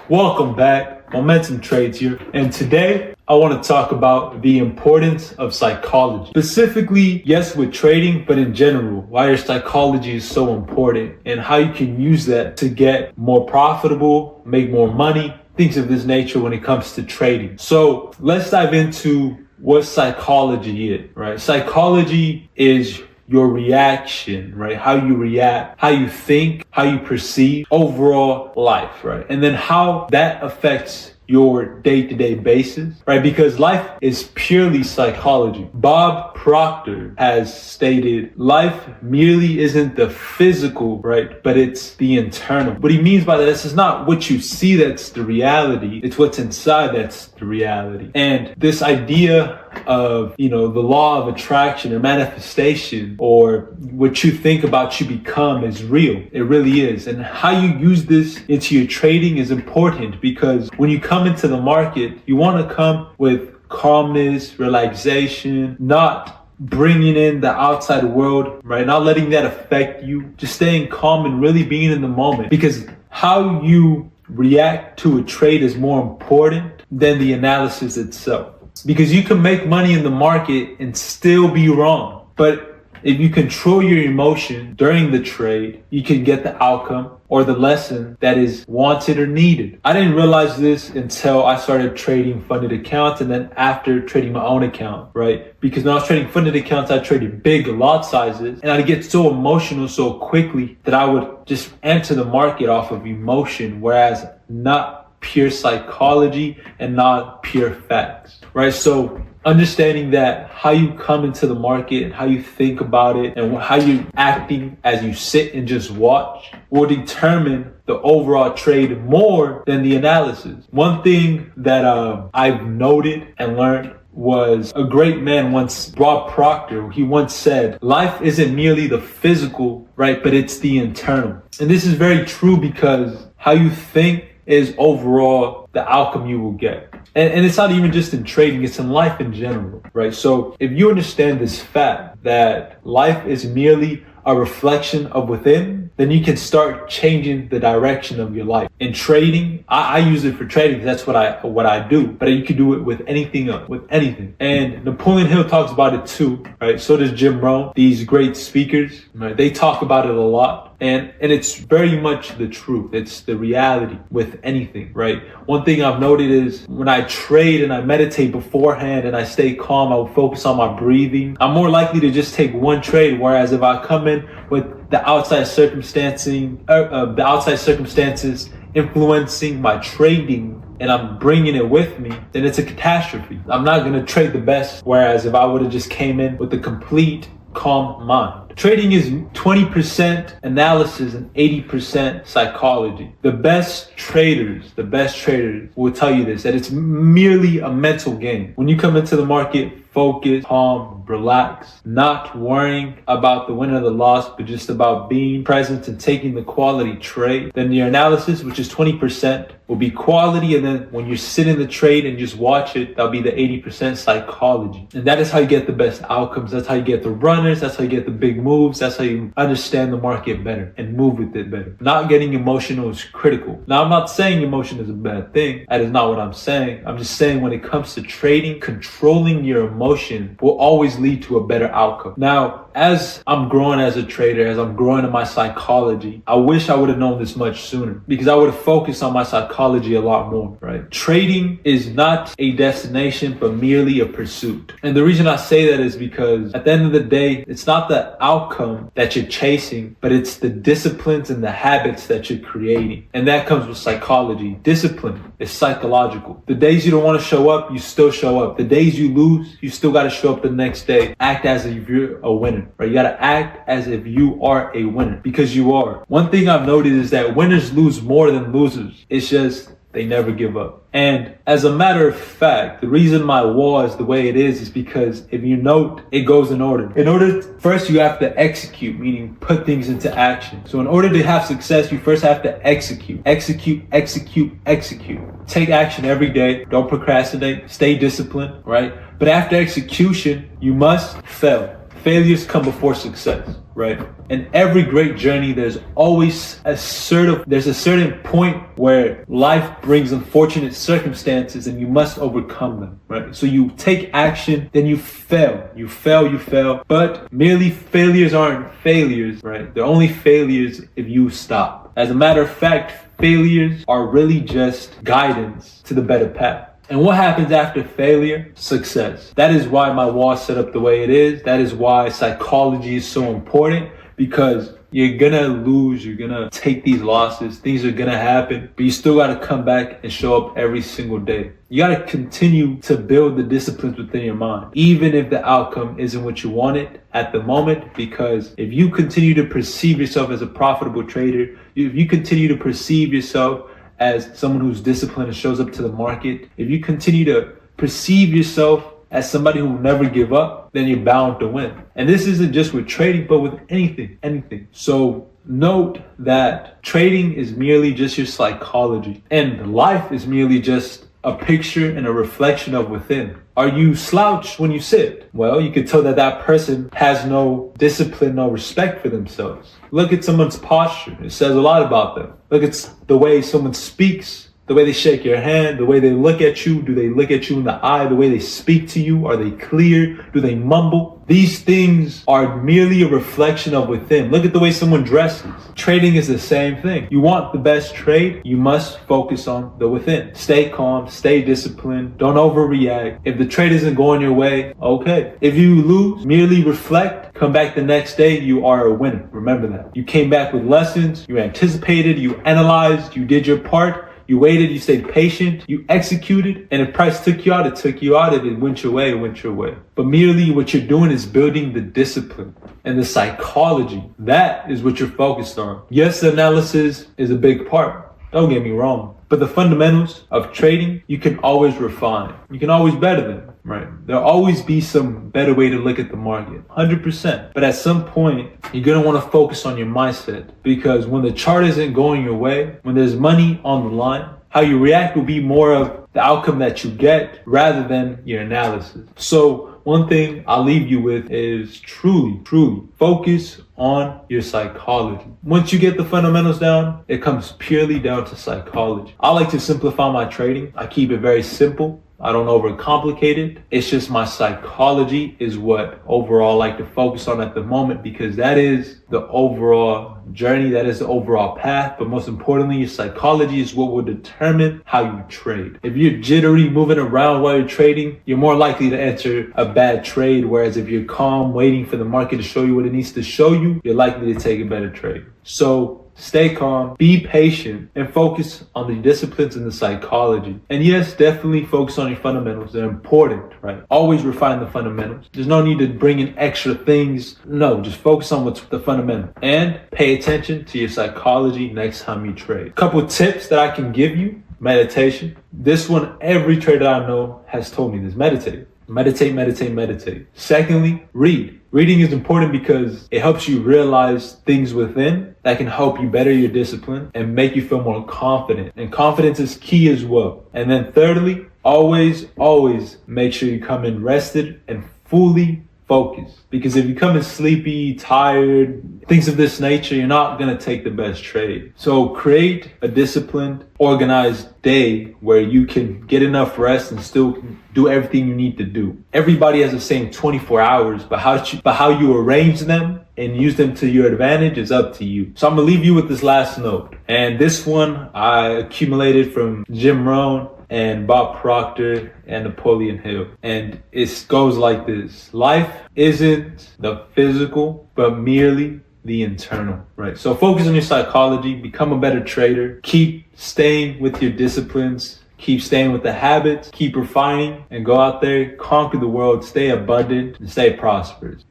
Welcome back, Momentum Trades here, and today I want to talk about the importance of psychology. Specifically, yes, with trading, but in general, why your psychology is so important and how you can use that to get more profitable, make more money, things of this nature when it comes to trading. So let's dive into what psychology is, right? Psychology is your reaction, right? How you react, how you think, how you perceive overall life, right? And then how that affects your day-to-day basis, right? Because life is purely psychology. Bob Proctor has stated life merely isn't the physical, right? But it's the internal. What he means by that is it's not what you see that's the reality. It's what's inside that's the reality. And this idea of, the law of attraction or manifestation or what you think about you become is real. It really is. And how you use this into your trading is important because when you come into the market, you want to come with calmness, relaxation, not bringing in the outside world, right? Not letting that affect you, just staying calm and really being in the moment because how you react to a trade is more important than the analysis itself. Because you can make money in the market and still be wrong. But if you control your emotion during the trade, you can get the outcome or the lesson that is wanted or needed. I didn't realize this until I started trading funded accounts and then after trading my own account, right? Because when I was trading funded accounts, I traded big lot sizes and I'd get so emotional so quickly that I would just enter the market off of emotion, whereas not pure psychology and not pure facts, right? So understanding that how you come into the market and how you think about it and how you're acting as you sit and just watch will determine the overall trade more than the analysis. One thing that I've noted and learned was a great man once, Bob Proctor, he once said, life isn't merely the physical, right? But it's the internal. And this is very true because how you think is overall the outcome you will get. And it's not even just in trading, it's in life in general, right? So if you understand this fact that life is merely a reflection of within, then you can start changing the direction of your life. In trading, I use it for trading. That's what I do. But you can do it with anything else, with anything. And Napoleon Hill talks about it too, right? So does Jim Rohn. These great speakers, right? They talk about it a lot. And it's very much the truth. It's the reality with anything, right? One thing I've noted is when I trade and I meditate beforehand and I stay calm, I will focus on my breathing. I'm more likely to just take one trade. Whereas if I come in with the outside circumstances influencing my trading and I'm bringing it with me, then it's a catastrophe. I'm not going to trade the best. Whereas if I would have just came in with a complete calm mind. Trading is 20% analysis and 80% psychology. The best traders will tell you this, that it's merely a mental game. When you come into the market, focus, calm, relax, not worrying about the win or the loss, but just about being present and taking the quality trade. Then your analysis, which is 20%, will be quality. And then when you sit in the trade and just watch it, that'll be the 80% psychology. And that is how you get the best outcomes. That's how you get the runners. That's how you get the big moves. That's how you understand the market better and move with it better. Not getting emotional is critical. Now, I'm not saying emotion is a bad thing. That is not what I'm saying. I'm just saying when it comes to trading, controlling your emotion will always lead to a better outcome. Now, as I'm growing as a trader, as I'm growing in my psychology, I wish I would have known this much sooner because I would have focused on my psychology a lot more, right? Trading is not a destination, but merely a pursuit. And the reason I say that is because at the end of the day, it's not the outcome that you're chasing, but it's the disciplines and the habits that you're creating. And that comes with psychology. Discipline is psychological. The days you don't want to show up, you still show up. The days you lose, you still got to show up the next day. Act as if you're a winner, right? You got to act as if you are a winner because you are. One thing I've noticed is that winners lose more than losers. It's just they never give up. And as a matter of fact, the reason my wall is the way it is because if you note, it goes in order. First you have to execute, meaning put things into action. So in order to have success, you first have to execute. Execute. Take action every day. Don't procrastinate. Stay disciplined, right? But after execution, you must fail. failures come before success, right? In every great journey, there's always there's a certain point where life brings unfortunate circumstances and you must overcome them, right? So you take action, then you fail, but merely failures aren't failures, right? They're only failures if you stop. As a matter of fact, failures are really just guidance to the better path. And what happens after failure? Success. That is why my wall is set up the way it is. That is why psychology is so important, because you're gonna lose, you're gonna take these losses, things are gonna happen, but you still gotta come back and show up every single day. You gotta continue to build the disciplines within your mind, even if the outcome isn't what you wanted at the moment, because if you continue to perceive yourself as a profitable trader, if you continue to perceive yourself as someone who's disciplined and shows up to the market, if you continue to perceive yourself as somebody who will never give up, then you're bound to win. And this isn't just with trading, but with anything. So note that trading is merely just your psychology, and life is merely just a picture and a reflection of within. Are you slouched when you sit? Well, you can tell that person has no discipline, no respect for themselves. Look at someone's posture. It says a lot about them. Look at the way someone speaks, the way they shake your hand, the way they look at you. Do they look at you in the eye? The way they speak to you? Are they clear? Do they mumble? These things are merely a reflection of within. Look at the way someone dresses. Trading is the same thing. You want the best trade, you must focus on the within. Stay calm, stay disciplined, don't overreact. If the trade isn't going your way, okay. If you lose, merely reflect, come back the next day, you are a winner. Remember that. You came back with lessons, you anticipated, you analyzed, you did your part. You waited, you stayed patient, you executed, and if price took you out, it took you out. If it went your way, it went your way. But merely what you're doing is building the discipline and the psychology. That is what you're focused on. Yes, the analysis is a big part. Don't get me wrong. But the fundamentals of trading, you can always refine. You can always better them. Right. There'll always be some better way to look at the market, 100%. But at some point, you're going to want to focus on your mindset, because when the chart isn't going your way, when there's money on the line, how you react will be more of the outcome that you get rather than your analysis. So one thing I'll leave you with is truly focus on your psychology. Once you get the fundamentals down, it comes purely down to psychology. I like to simplify my trading. I keep it very simple. I don't overcomplicate it. It's just my psychology is what overall I like to focus on at the moment, because that is the overall journey, that is the overall path. But most importantly, your psychology is what will determine how you trade. If you're jittery, moving around while you're trading, you're more likely to enter a bad trade. Whereas if you're calm, waiting for the market to show you what it needs to show you, you're likely to take a better trade. So stay calm, be patient, and focus on the disciplines and the psychology. And yes, definitely focus on your fundamentals. They're important, right? Always refine the fundamentals. There's no need to bring in extra things. No, just focus on what's the fundamental. And pay attention to your psychology next time you trade. Couple tips that I can give you. Meditation. This one, every trader I know has told me this. Meditate. Secondly, read. Reading is important because it helps you realize things within that can help you better your discipline and make you feel more confident. And confidence is key as well. And then thirdly, always make sure you come in rested and fully focused. Because if you come in sleepy, tired, things of this nature, you're not going to take the best trade. So create a disciplined, organized day where you can get enough rest and still do everything you need to do. Everybody has the same 24 hours, but how you arrange them and use them to your advantage is up to you. So I'm going to leave you with this last note. And this one I accumulated from Jim Rohn and Bob Proctor and Napoleon Hill. And it goes like this. Life isn't the physical, but merely the internal, right? So focus on your psychology, become a better trader, keep staying with your disciplines, keep staying with the habits, keep refining, and go out there, conquer the world, stay abundant, and stay prosperous.